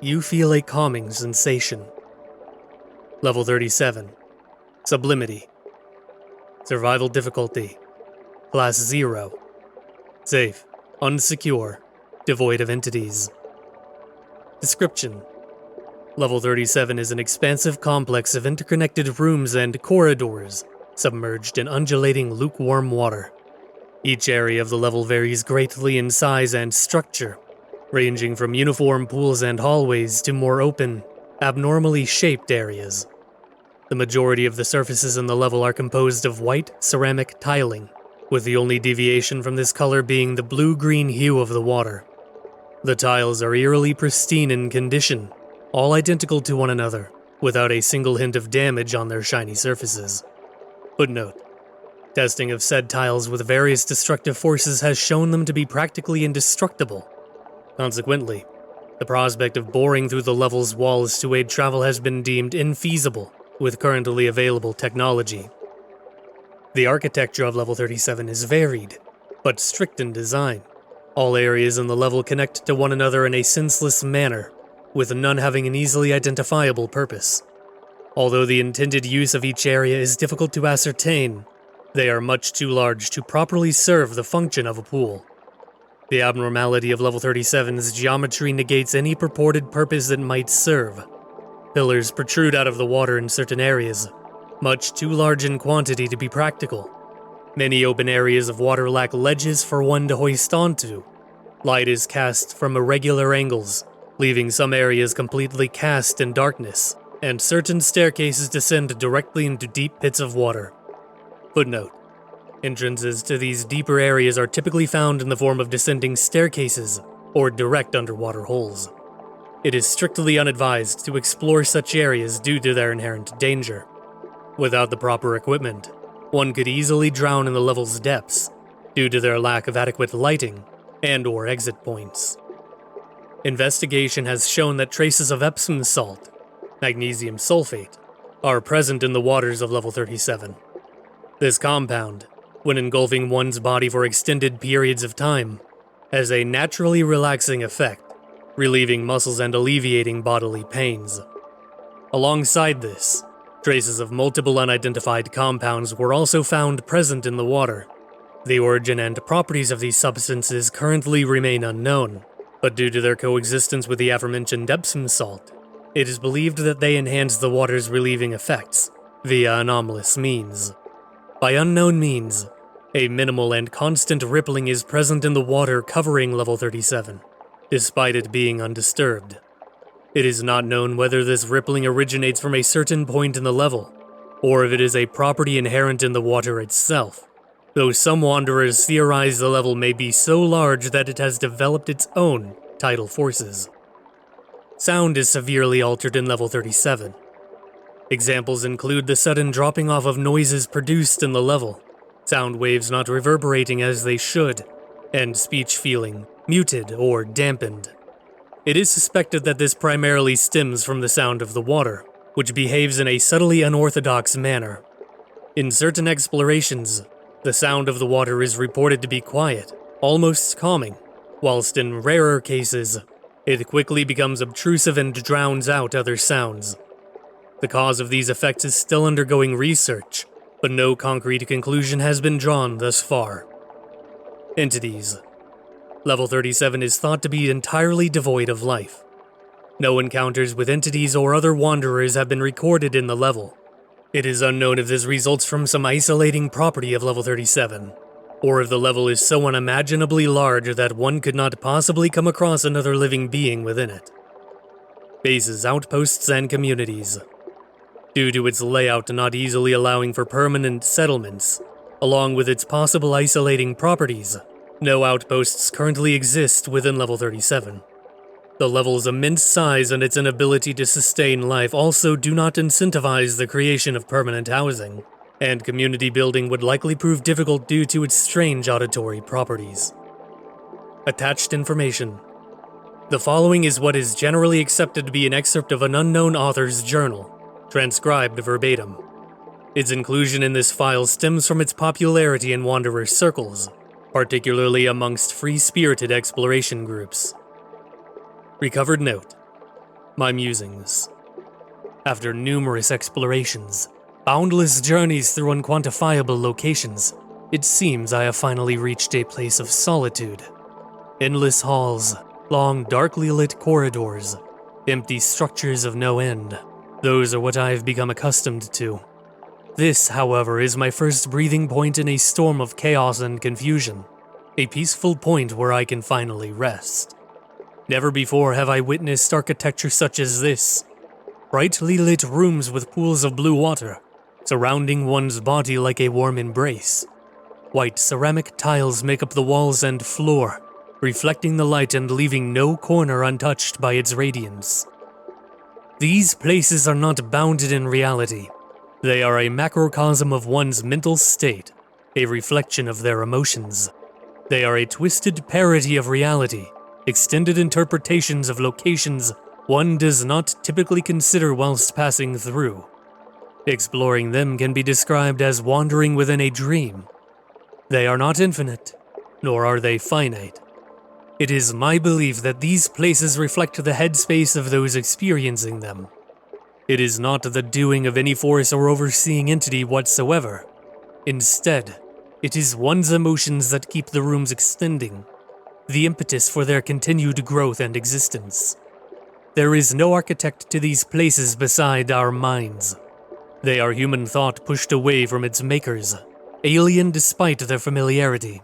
you feel a calming sensation. Level 37. Sublimity. Survival difficulty. Class 0. Safe, unsecure, devoid of entities. Description. Level 37 is an expansive complex of interconnected rooms and corridors, submerged in undulating lukewarm water. Each area of the level varies greatly in size and structure, ranging from uniform pools and hallways to more open, abnormally shaped areas. The majority of the surfaces in the level are composed of white ceramic tiling, with the only deviation from this color being the blue-green hue of the water. The tiles are eerily pristine in condition, all identical to one another, without a single hint of damage on their shiny surfaces. Footnote: testing of said tiles with various destructive forces has shown them to be practically indestructible. Consequently, the prospect of boring through the level's walls to aid travel has been deemed infeasible with currently available technology. The architecture of Level 37 is varied, but strict in design. All areas in the level connect to one another in a senseless manner, with none having an easily identifiable purpose. Although the intended use of each area is difficult to ascertain, they are much too large to properly serve the function of a pool. The abnormality of Level 37's geometry negates any purported purpose it might serve. Pillars protrude out of the water in certain areas, much too large in quantity to be practical. Many open areas of water lack ledges for one to hoist onto. Light is cast from irregular angles, leaving some areas completely cast in darkness, and certain staircases descend directly into deep pits of water. Footnote: entrances to these deeper areas are typically found in the form of descending staircases or direct underwater holes. It is strictly unadvised to explore such areas due to their inherent danger. Without the proper equipment, one could easily drown in the level's depths due to their lack of adequate lighting and/or exit points. Investigation has shown that traces of Epsom salt, magnesium sulfate, are present in the waters of Level 37. This compound, when engulfing one's body for extended periods of time, has a naturally relaxing effect, relieving muscles and alleviating bodily pains. Alongside this, traces of multiple unidentified compounds were also found present in the water. The origin and properties of these substances currently remain unknown, but due to their coexistence with the aforementioned Epsom salt, it is believed that they enhance the water's relieving effects via anomalous means. By unknown means, a minimal and constant rippling is present in the water covering Level 37, despite it being undisturbed. It is not known whether this rippling originates from a certain point in the level, or if it is a property inherent in the water itself, though some wanderers theorize the level may be so large that it has developed its own tidal forces. Sound is severely altered in Level 37. Examples include the sudden dropping off of noises produced in the level, sound waves not reverberating as they should, and speech feeling muted or dampened. It is suspected that this primarily stems from the sound of the water, which behaves in a subtly unorthodox manner. In certain explorations, the sound of the water is reported to be quiet, almost calming, whilst in rarer cases, it quickly becomes obtrusive and drowns out other sounds. The cause of these effects is still undergoing research, but no concrete conclusion has been drawn thus far. Entities. Level 37 is thought to be entirely devoid of life. No encounters with entities or other wanderers have been recorded in the level. It is unknown if this results from some isolating property of Level 37, or if the level is so unimaginably large that one could not possibly come across another living being within it. Bases, outposts, and communities. Due to its layout not easily allowing for permanent settlements, along with its possible isolating properties, no outposts currently exist within Level 37. The level's immense size and its inability to sustain life also do not incentivize the creation of permanent housing, and community building would likely prove difficult due to its strange auditory properties. Attached information. The following is what is generally accepted to be an excerpt of an unknown author's journal, transcribed verbatim. Its inclusion in this file stems from its popularity in wanderer circles, particularly amongst free-spirited exploration groups. Recovered note. My musings. After numerous explorations, boundless journeys through unquantifiable locations, it seems I have finally reached a place of solitude. Endless halls, long darkly lit corridors, empty structures of no end. Those are what I have become accustomed to. This, however, is my first breathing point in a storm of chaos and confusion. A peaceful point where I can finally rest. Never before have I witnessed architecture such as this. Brightly lit rooms with pools of blue water, surrounding one's body like a warm embrace. White ceramic tiles make up the walls and floor, reflecting the light and leaving no corner untouched by its radiance. These places are not bounded in reality. They are a macrocosm of one's mental state, a reflection of their emotions. They are a twisted parody of reality, extended interpretations of locations one does not typically consider whilst passing through. Exploring them can be described as wandering within a dream. They are not infinite, nor are they finite. It is my belief that these places reflect the headspace of those experiencing them. It is not the doing of any force or overseeing entity whatsoever. Instead, it is one's emotions that keep the rooms extending, the impetus for their continued growth and existence. There is no architect to these places beside our minds. They are human thought pushed away from its makers, alien despite their familiarity.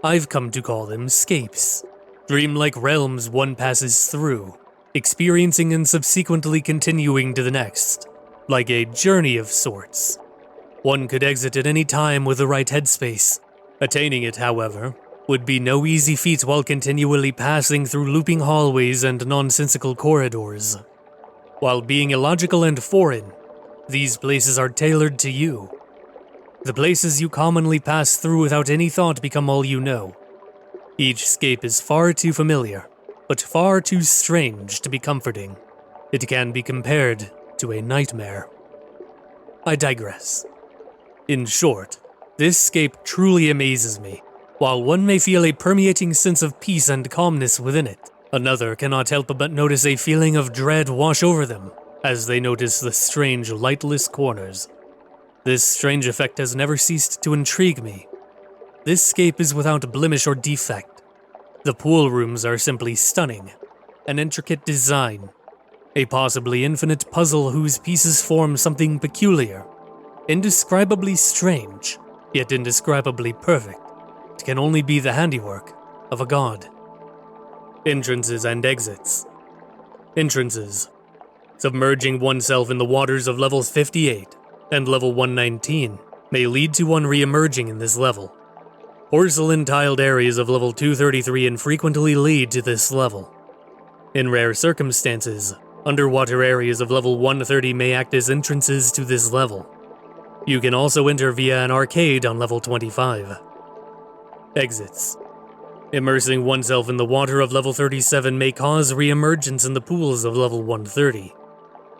I've come to call them scapes, dreamlike realms one passes through, experiencing and subsequently continuing to the next, like a journey of sorts. One could exit at any time with the right headspace. Attaining it, however, would be no easy feat while continually passing through looping hallways and nonsensical corridors. While being illogical and foreign, these places are tailored to you. The places you commonly pass through without any thought become all you know. Each scape is far too familiar, but far too strange to be comforting. It can be compared to a nightmare. I digress. In short, this scape truly amazes me. While one may feel a permeating sense of peace and calmness within it, another cannot help but notice a feeling of dread wash over them as they notice the strange, lightless corners. This strange effect has never ceased to intrigue me. This scape is without blemish or defect. The pool rooms are simply stunning, an intricate design, a possibly infinite puzzle whose pieces form something peculiar, indescribably strange, yet indescribably perfect. It can only be the handiwork of a god. Entrances and exits. Entrances. Submerging oneself in the waters of level 58 and level 119 may lead to one re-emerging in this level. Porcelain-tiled areas of level 233 infrequently lead to this level. In rare circumstances, underwater areas of level 130 may act as entrances to this level. You can also enter via an arcade on level 25. Exits. Immersing oneself in the water of level 37 may cause re-emergence in the pools of level 130.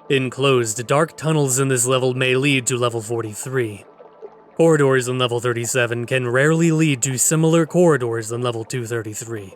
Enclosed dark tunnels in this level may lead to level 43. Corridors in level 37 can rarely lead to similar corridors in level 233.